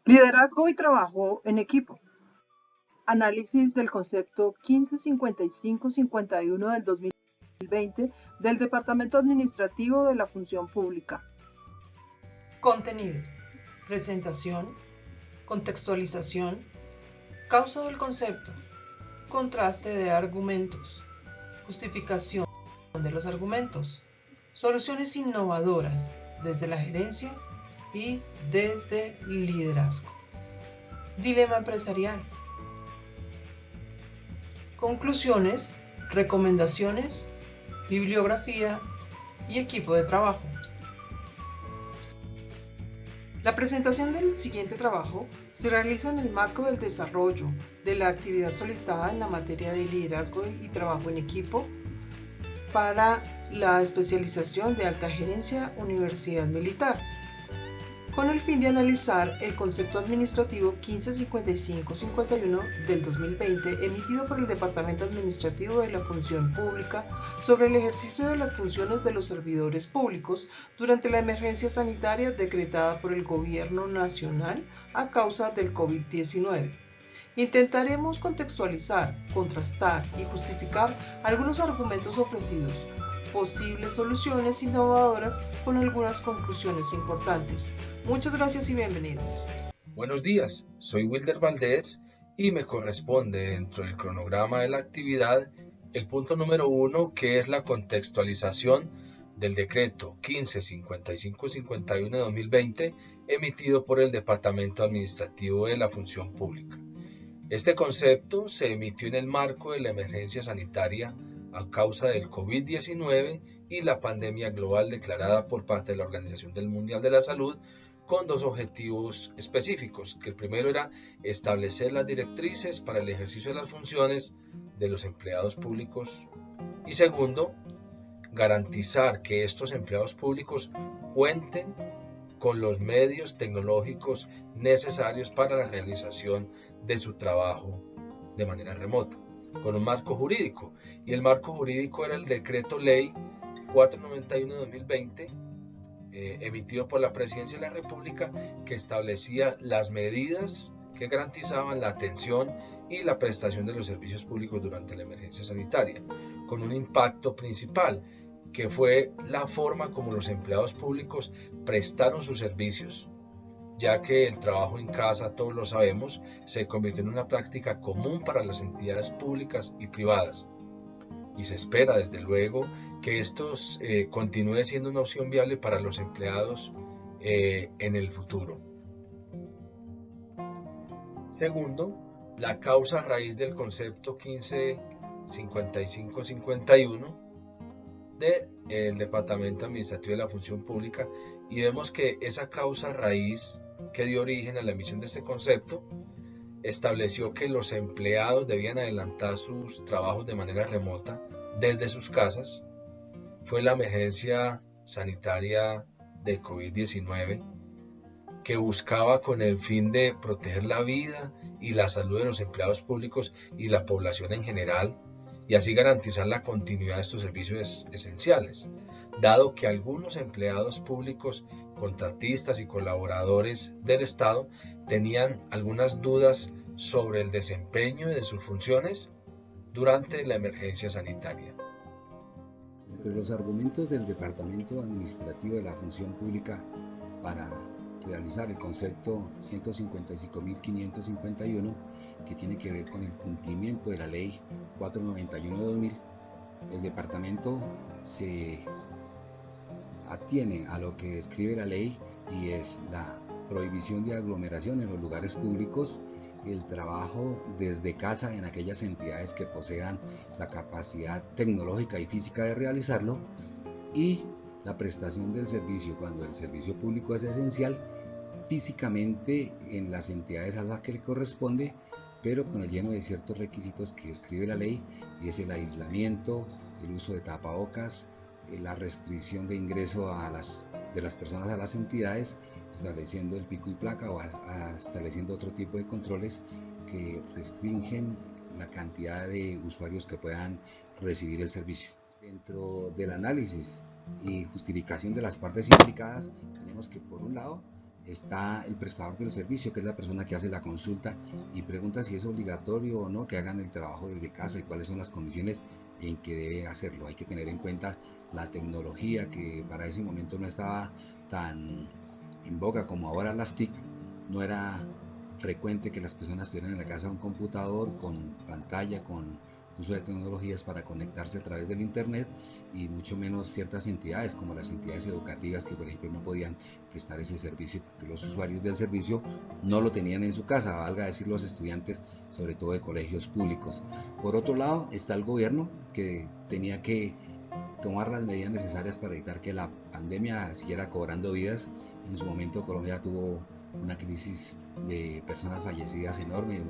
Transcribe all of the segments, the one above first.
Liderazgo y trabajo en equipo. Análisis del concepto 1555-51 del 2020 del Departamento Administrativo de la Función Pública. Contenido, presentación, contextualización, causa del concepto, contraste de argumentos, justificación de los argumentos, soluciones innovadoras desde la gerencia y desde liderazgo. Dilema empresarial. Conclusiones, recomendaciones, bibliografía y equipo de trabajo. La presentación del siguiente trabajo se realiza en el marco del desarrollo de la actividad solicitada en la materia de liderazgo y trabajo en equipo para la especialización de alta gerencia Universidad Militar, con el fin de analizar el concepto administrativo 1555-51 del 2020 emitido por el Departamento Administrativo de la Función Pública sobre el ejercicio de las funciones de los servidores públicos durante la emergencia sanitaria decretada por el Gobierno Nacional a causa del COVID-19. Intentaremos contextualizar, contrastar y justificar algunos argumentos ofrecidos, posibles soluciones innovadoras con algunas conclusiones importantes. Muchas gracias y bienvenidos. Buenos días, soy Wilder Valdés y me corresponde dentro del cronograma de la actividad el punto número 1, que es la contextualización del decreto 1555-51 de 2020 emitido por el Departamento Administrativo de la Función Pública. Este concepto se emitió en el marco de la emergencia sanitaria a causa del COVID-19 y la pandemia global declarada por parte de la Organización Mundial de la Salud, con dos objetivos específicos, que el primero era establecer las directrices para el ejercicio de las funciones de los empleados públicos y segundo, garantizar que estos empleados públicos cuenten con los medios tecnológicos necesarios para la realización de su trabajo de manera remota, con un marco jurídico, y el marco jurídico era el Decreto Ley 491 de 2020, emitido por la Presidencia de la República, que establecía las medidas que garantizaban la atención y la prestación de los servicios públicos durante la emergencia sanitaria, con un impacto principal, que fue la forma como los empleados públicos prestaron sus servicios, ya que el trabajo en casa, todos lo sabemos, se convirtió en una práctica común para las entidades públicas y privadas. Y se espera, desde luego, que esto continúe siendo una opción viable para los empleados en el futuro. Segundo, la causa raíz del concepto 1555-51 del Departamento Administrativo de la Función Pública, y vemos que esa causa raíz que dio origen a la emisión de este concepto estableció que los empleados debían adelantar sus trabajos de manera remota desde sus casas. Fue la emergencia sanitaria de COVID-19 que buscaba, con el fin de proteger la vida y la salud de los empleados públicos y la población en general, y así garantizar la continuidad de estos servicios esenciales, dado que algunos empleados públicos, contratistas y colaboradores del Estado tenían algunas dudas sobre el desempeño de sus funciones durante la emergencia sanitaria. Entre los argumentos del Departamento Administrativo de la Función Pública para realizar el concepto 155.551, que tiene que ver con el cumplimiento de la Ley 491 de 2000, el Departamento se atiene a lo que describe la ley, y es la prohibición de aglomeración en los lugares públicos, el trabajo desde casa en aquellas entidades que posean la capacidad tecnológica y física de realizarlo, y la prestación del servicio cuando el servicio público es esencial físicamente en las entidades a las que le corresponde, pero con el lleno de ciertos requisitos que describe la ley, y es el aislamiento, el uso de tapabocas, la restricción de ingreso de las personas a las entidades, estableciendo el pico y placa o estableciendo otro tipo de controles que restringen la cantidad de usuarios que puedan recibir el servicio. Dentro del análisis y justificación de las partes implicadas, tenemos que, por un lado, está el prestador del servicio, que es la persona que hace la consulta y pregunta si es obligatorio o no que hagan el trabajo desde casa y cuáles son las condiciones en que debe hacerlo. Hay que tener en cuenta la tecnología, que para ese momento no estaba tan en boga como ahora las TIC. No era frecuente que las personas tuvieran en la casa un computador con pantalla, con uso de tecnologías para conectarse a través del internet, y mucho menos ciertas entidades como las entidades educativas, que por ejemplo no podían prestar ese servicio porque los usuarios del servicio no lo tenían en su casa, valga decir los estudiantes, sobre todo de colegios públicos. Por otro lado está el gobierno, que tenía que tomar las medidas necesarias para evitar que la pandemia siguiera cobrando vidas. En su momento Colombia tuvo una crisis de personas fallecidas enorme,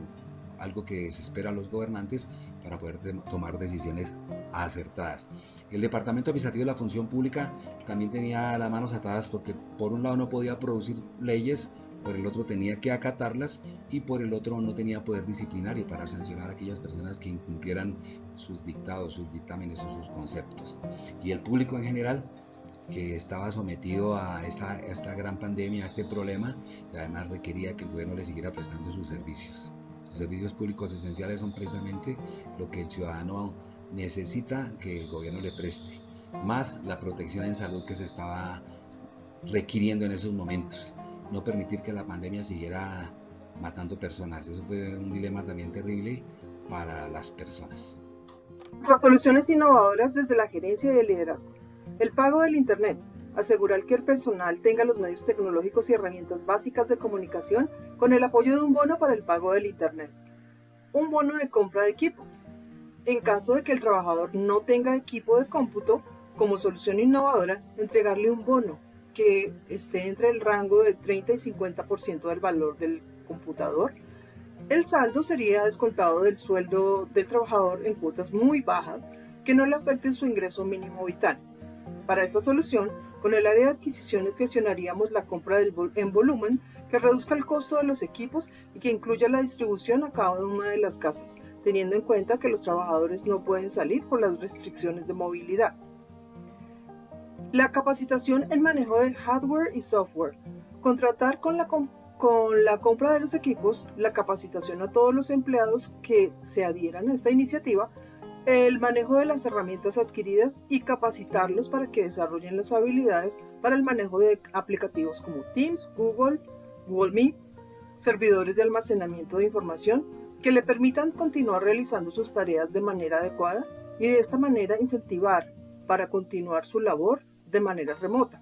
algo que desespera a los gobernantes para poder tomar decisiones acertadas. El Departamento Administrativo de la Función Pública también tenía las manos atadas, porque por un lado no podía producir leyes, por el otro tenía que acatarlas, y por el otro no tenía poder disciplinario para sancionar a aquellas personas que incumplieran sus dictados, sus dictámenes o sus conceptos. Y el público en general, que estaba sometido a esta gran pandemia, a este problema, y además requería que el gobierno le siguiera prestando sus servicios. Los servicios públicos esenciales son precisamente lo que el ciudadano necesita que el gobierno le preste, más la protección en salud que se estaba requiriendo en esos momentos. No permitir que la pandemia siguiera matando personas. Eso fue un dilema también terrible para las personas. Nuestras soluciones innovadoras desde la gerencia y el liderazgo. El pago del Internet. Asegurar que el personal tenga los medios tecnológicos y herramientas básicas de comunicación con el apoyo de un bono para el pago del Internet. Un bono de compra de equipo. En caso de que el trabajador no tenga equipo de cómputo, como solución innovadora, entregarle un bono que esté entre el rango de 30 y 50% del valor del computador. El saldo sería descontado del sueldo del trabajador en cuotas muy bajas que no le afecten su ingreso mínimo vital. Para esta solución, con el área de adquisiciones gestionaríamos la compra en volumen que reduzca el costo de los equipos y que incluya la distribución a cada una de las casas, teniendo en cuenta que los trabajadores no pueden salir por las restricciones de movilidad. La capacitación en manejo de hardware y software. Contratar con la compra de los equipos, la capacitación a todos los empleados que se adhieran a esta iniciativa, el manejo de las herramientas adquiridas y capacitarlos para que desarrollen las habilidades para el manejo de aplicativos como Teams, Google Meet, servidores de almacenamiento de información que le permitan continuar realizando sus tareas de manera adecuada y de esta manera incentivar para continuar su labor de manera remota,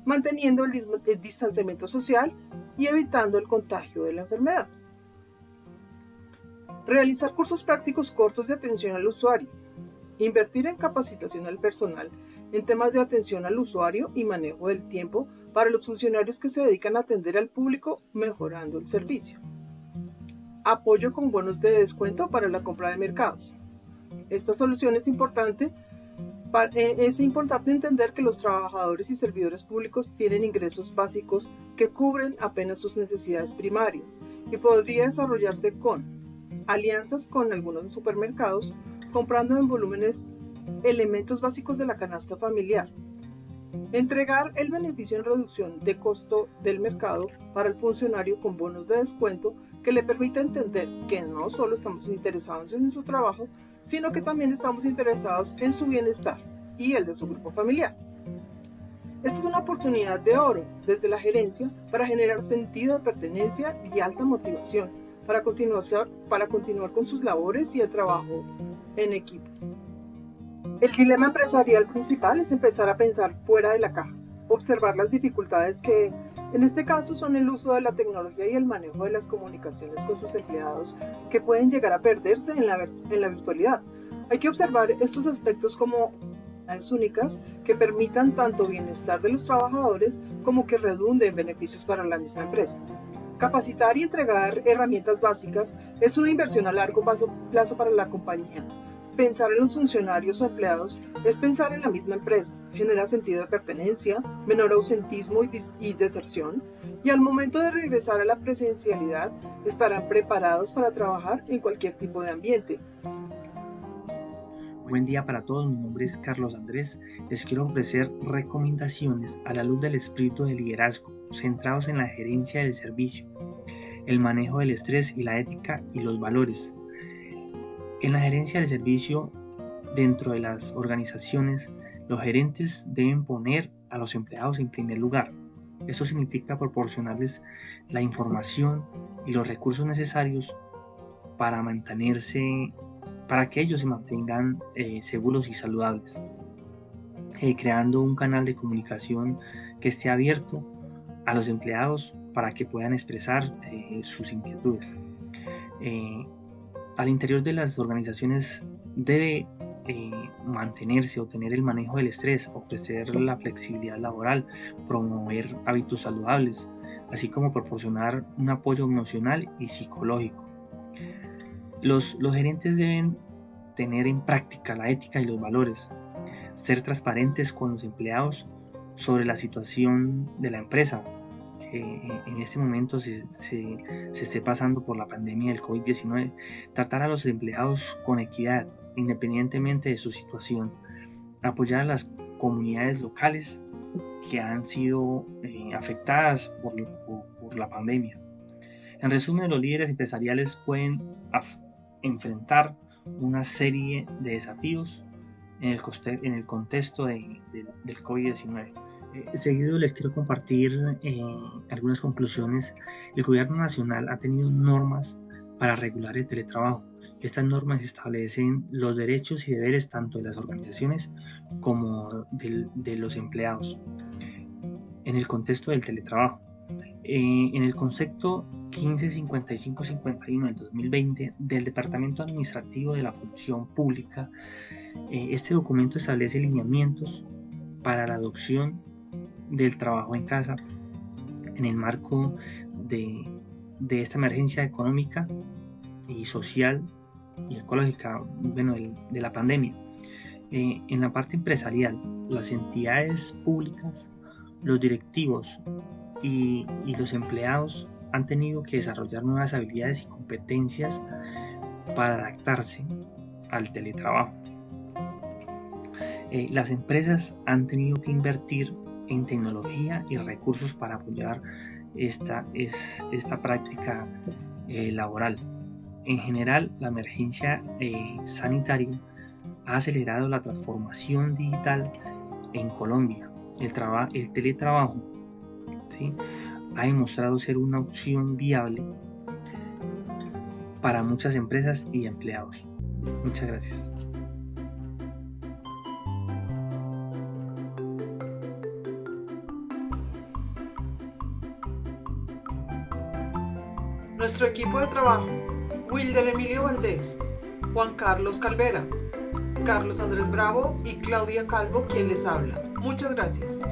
manteniendo el distanciamiento social y evitando el contagio de la enfermedad. Realizar cursos prácticos cortos de atención al usuario. Invertir en capacitación al personal en temas de atención al usuario y manejo del tiempo para los funcionarios que se dedican a atender al público, mejorando el servicio. Apoyo con bonos de descuento para la compra de mercados. Esta solución es importante entender que los trabajadores y servidores públicos tienen ingresos básicos que cubren apenas sus necesidades primarias y podría desarrollarse con alianzas con algunos supermercados, comprando en volúmenes elementos básicos de la canasta familiar. Entregar el beneficio en reducción de costo del mercado para el funcionario con bonos de descuento que le permita entender que no solo estamos interesados en su trabajo, sino que también estamos interesados en su bienestar y el de su grupo familiar. Esta es una oportunidad de oro desde la gerencia para generar sentido de pertenencia y alta motivación para continuar con sus labores y el trabajo en equipo. El dilema empresarial principal es empezar a pensar fuera de la caja, observar las dificultades que en este caso son el uso de la tecnología y el manejo de las comunicaciones con sus empleados que pueden llegar a perderse en la virtualidad. Hay que observar estos aspectos como únicas que permitan tanto bienestar de los trabajadores como que redunde en beneficios para la misma empresa. Capacitar y entregar herramientas básicas es una inversión a largo plazo para la compañía. Pensar en los funcionarios o empleados es pensar en la misma empresa, genera sentido de pertenencia, menor ausentismo y deserción, y al momento de regresar a la presencialidad estarán preparados para trabajar en cualquier tipo de ambiente. Buen día para todos, mi nombre es Carlos Andrés. Les quiero ofrecer recomendaciones a la luz del espíritu de liderazgo, centrados en la gerencia del servicio, el manejo del estrés y la ética y los valores. En la gerencia del servicio, dentro de las organizaciones, los gerentes deben poner a los empleados en primer lugar. Esto significa proporcionarles la información y los recursos necesarios para que ellos se mantengan seguros y saludables, creando un canal de comunicación que esté abierto a los empleados para que puedan expresar sus inquietudes. Al interior de las organizaciones debe mantenerse o tener el manejo del estrés, ofrecer la flexibilidad laboral, promover hábitos saludables, así como proporcionar un apoyo emocional y psicológico. Los gerentes deben tener en práctica la ética y los valores, ser transparentes con los empleados sobre la situación de la empresa, que en este momento se esté pasando por la pandemia del COVID-19, tratar a los empleados con equidad, independientemente de su situación, apoyar a las comunidades locales que han sido afectadas por la pandemia. En resumen, los líderes empresariales pueden enfrentar una serie de desafíos en el contexto del COVID-19. Seguido les quiero compartir algunas conclusiones. El gobierno nacional ha tenido normas para regular el teletrabajo. Estas normas establecen los derechos y deberes tanto de las organizaciones como de los empleados en el contexto del teletrabajo. En el concepto 1555-51 del 2020 del Departamento Administrativo de la Función Pública, este documento establece lineamientos para la adopción del trabajo en casa en el marco de esta emergencia económica y social y ecológica, de la pandemia. En la parte empresarial, las entidades públicas, los directivos y los empleados han tenido que desarrollar nuevas habilidades y competencias para adaptarse al teletrabajo. Las empresas han tenido que invertir en tecnología y recursos para apoyar esta práctica laboral. En general, la emergencia sanitaria ha acelerado la transformación digital en Colombia. El teletrabajo, ¿sí?, ha demostrado ser una opción viable para muchas empresas y empleados. Muchas gracias. Nuestro equipo de trabajo: Wilder Emilio Valdés, Juan Carlos Calvera, Carlos Andrés Bravo y Claudia Calvo, quien les habla. Muchas gracias.